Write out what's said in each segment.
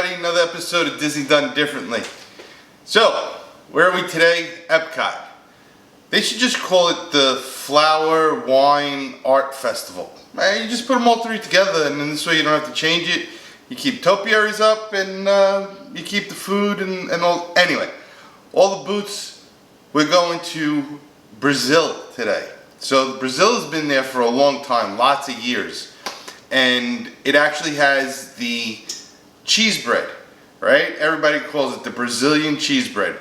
everybody, another episode of Disney Done Differently. So, where are we today? Epcot. They should just call it the Flower Wine Art Festival. You just put them all three together, and then this way you don't have to change it. You keep topiaries up, and you keep the food and all. Anyway, all the booths. We're going to Brazil today. So Brazil has been there for a long time, lots of years. And it actually has the cheese bread, right? Everybody calls it the Brazilian cheese bread.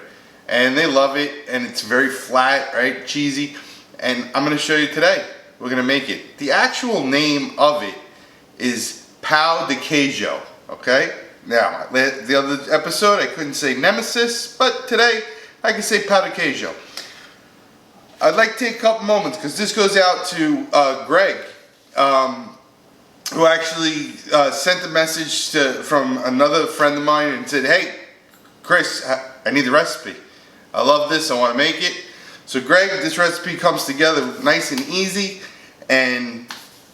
And they love it, and it's very flat, right? Cheesy. And I'm gonna show you today. We're gonna make it. The actual name of it is pão de queijo, okay? Now, the other episode I couldn't say nemesis, but today I can say pão de queijo. I'd like to take a couple moments, because this goes out to Greg, who actually sent a message from another friend of mine and said, hey, Chris, I need the recipe. I love this, I want to make it. So Greg, this recipe comes together nice and easy, and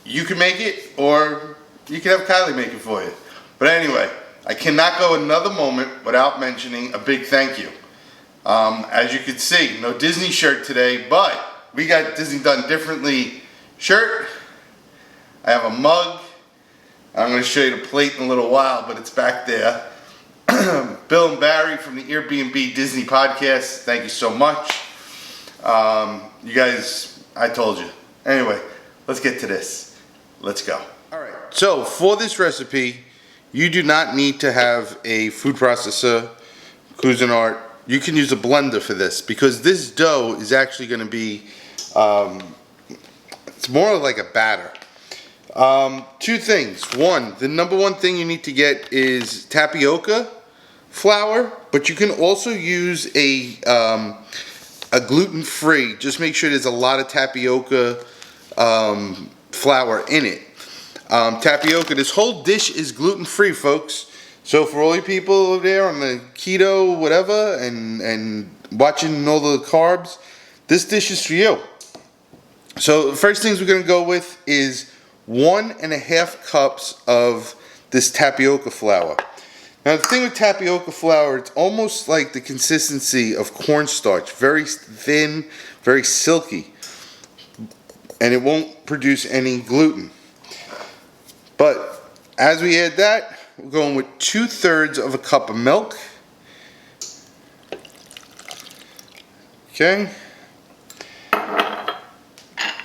you can make it, or you can have Kylie make it for you. But anyway, I cannot go another moment without mentioning a big thank you. As you can see, no Disney shirt today, but we got Disney Done Differently shirt. I have a mug. I'm going to show you the plate in a little while, but it's back there. Bill and Barry from the Airbnb Disney podcast, thank you so much. You guys, I told you. Anyway, let's get to this. Let's go. All right. So for this recipe, you do not need to have a food processor, Cuisinart. You can use a blender for this, because this dough is actually going to be, it's more like a batter. Two things. One, the number one thing you need to get is tapioca flour, but you can also use a gluten-free. Just make sure there's a lot of tapioca flour in it. Tapioca, this whole dish is gluten-free, folks. So for all you people over there on the keto, whatever, and watching all the carbs, this dish is for you. So the first things we're going to go with is 1.5 cups of this tapioca flour. Now the thing with tapioca flour, it's almost like the consistency of cornstarch. Very thin, very silky. And it won't produce any gluten. But as we add that, we're going with 2/3 of a cup of milk. Okay.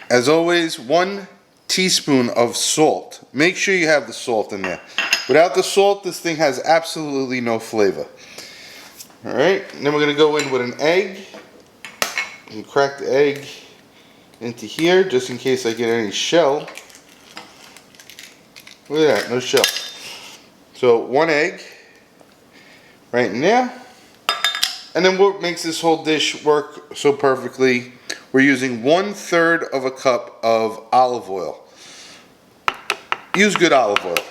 As always, 1 teaspoon of salt. Make sure you have the salt in there. Without the salt, this thing has absolutely no flavor. Alright, and then we're going to go in with an egg. And crack the egg into here, just in case I get any shell. Look at that, no shell. So 1 egg, right in there. And then what makes this whole dish work so perfectly, we're using 1/3 of a cup of olive oil. Use good olive oil.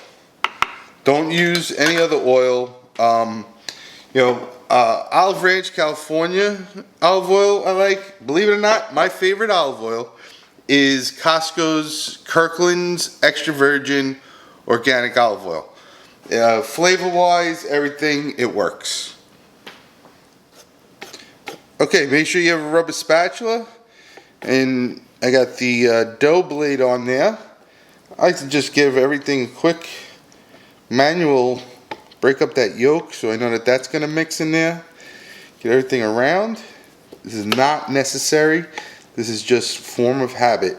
Don't use any other oil. Olive Ranch, California olive oil I like. Believe it or not, my favorite olive oil is Costco's Kirkland's Extra Virgin Organic Olive Oil. Flavor-wise, everything, it works. Okay, make sure you have a rubber spatula. And I got the dough blade on there. I like to just give everything a quick manual, break up that yolk so I know that that's going to mix in there. Get everything around. This is not necessary. This is just form of habit.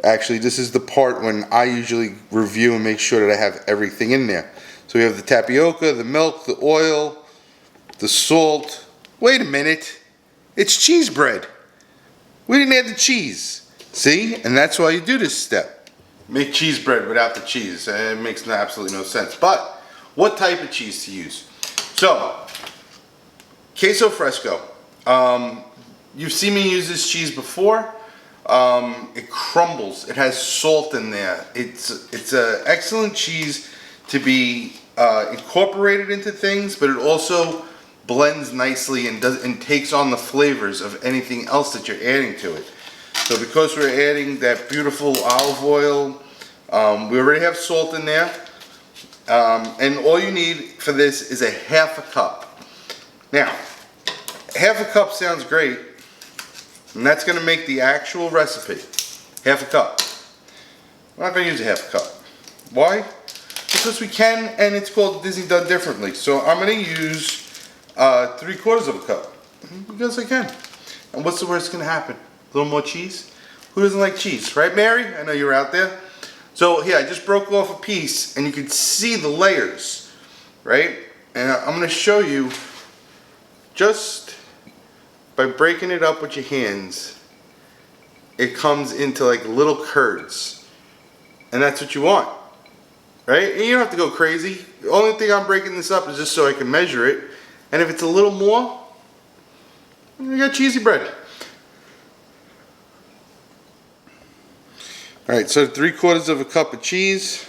Actually, this is the part when I usually review and make sure that I have everything in there. So we have the tapioca, the milk, the oil, the salt. Wait a minute. It's cheese bread. We didn't add the cheese. See? And that's why you do this step. Make cheese bread without the cheese. It makes absolutely no sense. But what type of cheese to use? So, queso fresco. You've seen me use this cheese before. It crumbles. It has salt in there. It's an excellent cheese to be incorporated into things, but it also blends nicely and takes on the flavors of anything else that you're adding to it. So because we're adding that beautiful olive oil, we already have salt in there. And all you need for this is a half a cup. Now, half a cup sounds great, and that's going to make the actual recipe. Half a cup. I'm not going to use a half a cup. Why? Because we can, and it's called Disney Done Differently. So I'm going to use 3/4 of a cup, because I can. And what's the worst going to happen? A little more cheese? Who doesn't like cheese? Right, Mary? I know you're out there. So here, I just broke off a piece, and you can see the layers, right? And I'm going to show you, just by breaking it up with your hands, it comes into like little curds. And that's what you want, right? And you don't have to go crazy. The only thing I'm breaking this up is just so I can measure it. And if it's a little more, you got cheesy bread. Alright, so 3/4 of a cup of cheese.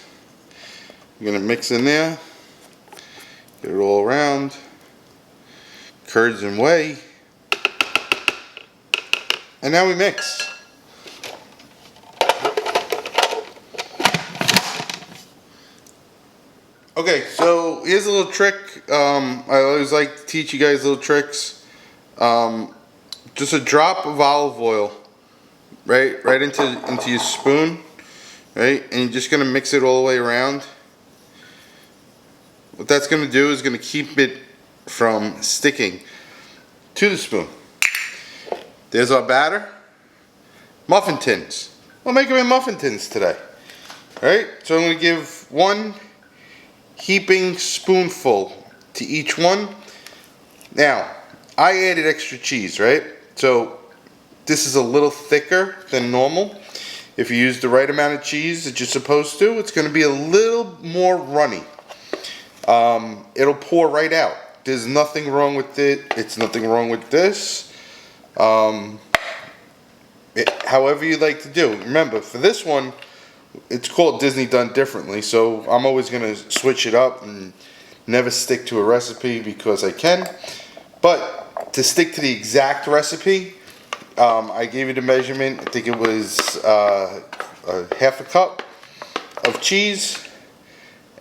I'm going to mix in there. Get it all around. Curds and whey. And now we mix. Okay, so here's a little trick. I always like to teach you guys little tricks. Just a drop of olive oil, right into your spoon, right, and you're just gonna mix it all the way around. What that's gonna do is gonna keep it from sticking to the spoon. There's our batter. Muffin tins. We'll make them in muffin tins today. All right, so I'm gonna give 1 heaping spoonful to each one. Now, I added extra cheese, right? So this is a little thicker than normal. If you use the right amount of cheese that you're supposed to, it's going to be a little more runny. It'll pour right out. There's nothing wrong with it. It's nothing wrong with this. However you like to do. Remember, for this one, it's called Disney Done Differently, so I'm always going to switch it up and never stick to a recipe because I can. But to stick to the exact recipe, I gave you the measurement. I think it was a half a cup of cheese,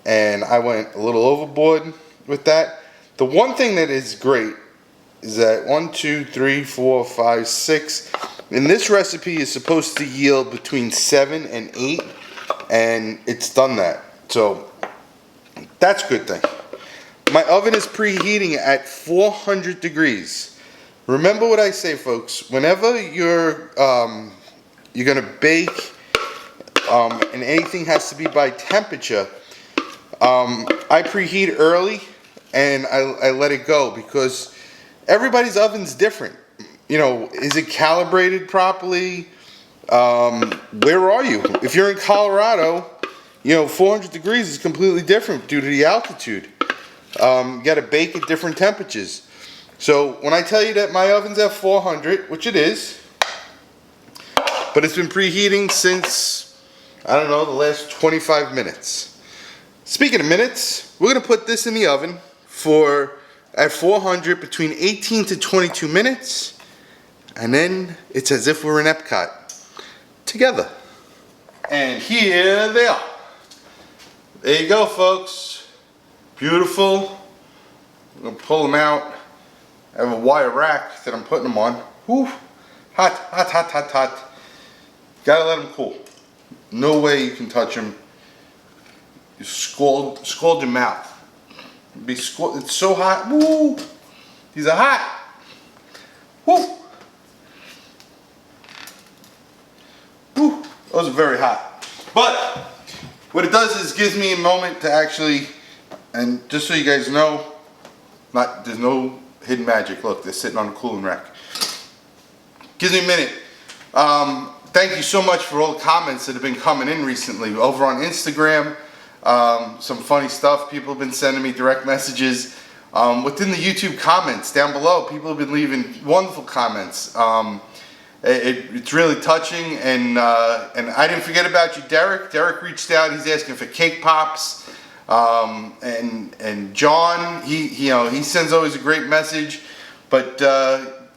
and I went a little overboard with that. The one thing that is great is that 1, 2, 3, 4, 5, 6. And this recipe is supposed to yield between 7 and 8, and it's done that. So that's a good thing. My oven is preheating at 400 degrees. Remember what I say, folks. Whenever you're gonna bake, and anything has to be by temperature, I preheat early and I let it go because everybody's oven's different. You know, is it calibrated properly? Where are you? If you're in Colorado, you know, 400 degrees is completely different due to the altitude. You got to bake at different temperatures. So when I tell you that my oven's at 400, which it is, but it's been preheating since, I don't know, the last 25 minutes. Speaking of minutes, we're going to put this in the oven for, at 400, between 18 to 22 minutes. And then it's as if we're in Epcot together. And here they are. There you go, folks. Beautiful. I'm going to pull them out. I have a wire rack that I'm putting them on. Whew. Hot, hot, hot, hot, hot. Gotta let them cool. No way you can touch them. You scald your mouth. It's so hot. Woo! These are hot. Woo! Woo! Those are very hot. But what it does is gives me a moment to actually, and just so you guys know, there's no hidden magic. Look, they're sitting on the cooling rack. Gives me a minute. Thank you so much for all the comments that have been coming in recently. Over on Instagram, some funny stuff. People have been sending me direct messages. Within the YouTube comments down below, people have been leaving wonderful comments. It's really touching, and I didn't forget about you, Derek. Derek reached out. He's asking for cake pops. And John, he sends always a great message. But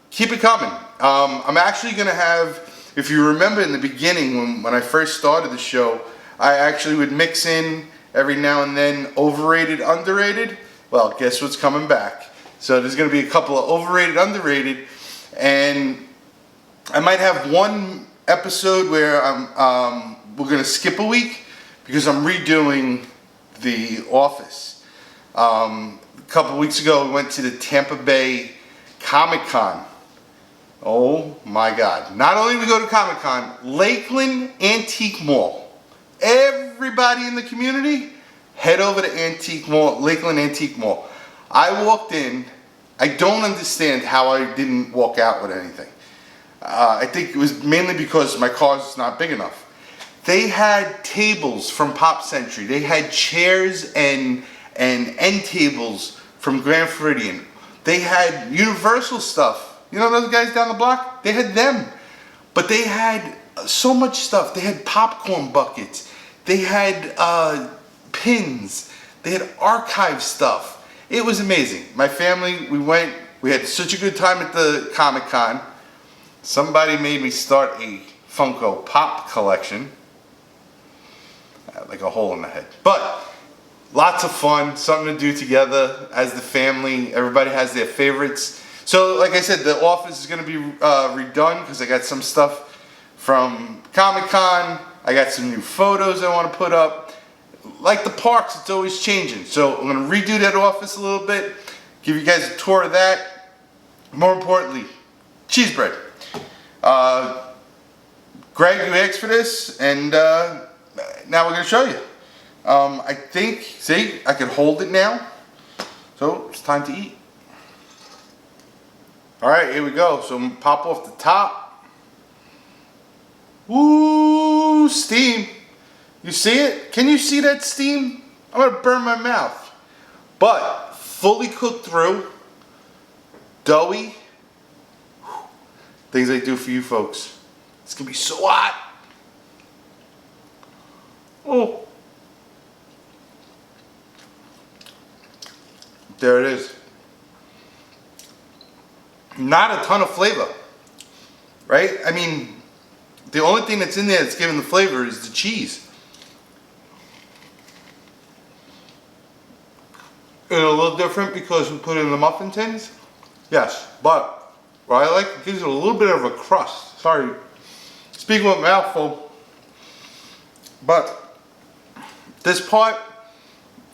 keep it coming. I'm actually going to have, if you remember in the beginning when I first started the show, I actually would mix in every now and then. Overrated, underrated. Well, guess what's coming back? So there's going to be a couple of overrated, underrated, and I might have one episode where we're going to skip a week because I'm redoing The Office. A couple weeks ago, we went to the Tampa Bay Comic-Con. Oh my God. Not only did we go to Comic-Con, Lakeland Antique Mall. Everybody in the community, head over to Lakeland Antique Mall. I walked in. I don't understand how I didn't walk out with anything. I think it was mainly because my car's not big enough. They had tables from Pop Century. They had chairs and end tables from Grand Floridian. They had Universal stuff. You know those guys down the block? They had them. But they had so much stuff. They had popcorn buckets. They had pins. They had archive stuff. It was amazing. My family, we went. We had such a good time at the Comic-Con. Somebody made me start a Funko Pop collection. Like a hole in the head. But lots of fun, something to do together as the family. Everybody has their favorites. So like I said, the office is going to be redone because I got some stuff from Comic-Con. I got some new photos I want to put up. Like the parks, it's always changing. So I'm going to redo that office a little bit, give you guys a tour of that. More importantly, cheese bread. Greg, you asked for this, and now we're going to show you. I think, see, I can hold it now. So it's time to eat. Alright, here we go. So I'm going to pop off the top. Woo, steam. You see it? Can you see that steam? I'm going to burn my mouth. But fully cooked through, doughy. Things I do for you folks. It's going to be so hot. Oh. There it is. Not a ton of flavor, right? I mean, the only thing that's in there that's giving the flavor is the cheese. And a little different because we put it in the muffin tins. Yes, but what I like, it gives it a little bit of a crust. Sorry, speaking with mouthful. But this part,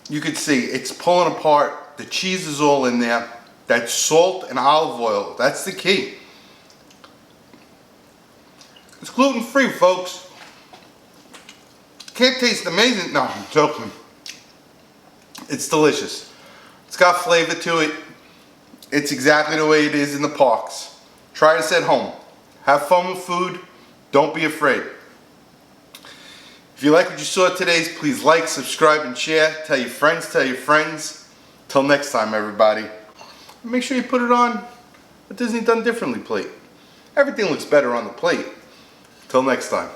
you could see it's pulling apart. The cheese is all in there. That salt and olive oil, that's the key. It's gluten-free, folks. Can't taste amazing. No, I'm joking. It's delicious. It's got flavor to it. It's exactly the way it is in the parks. Try this at home. Have fun with food. Don't be afraid. If you like what you saw today, please like, subscribe, and share. Tell your friends, tell your friends. Till next time, everybody. Make sure you put it on a Disney Done Differently plate. Everything looks better on the plate. Till next time.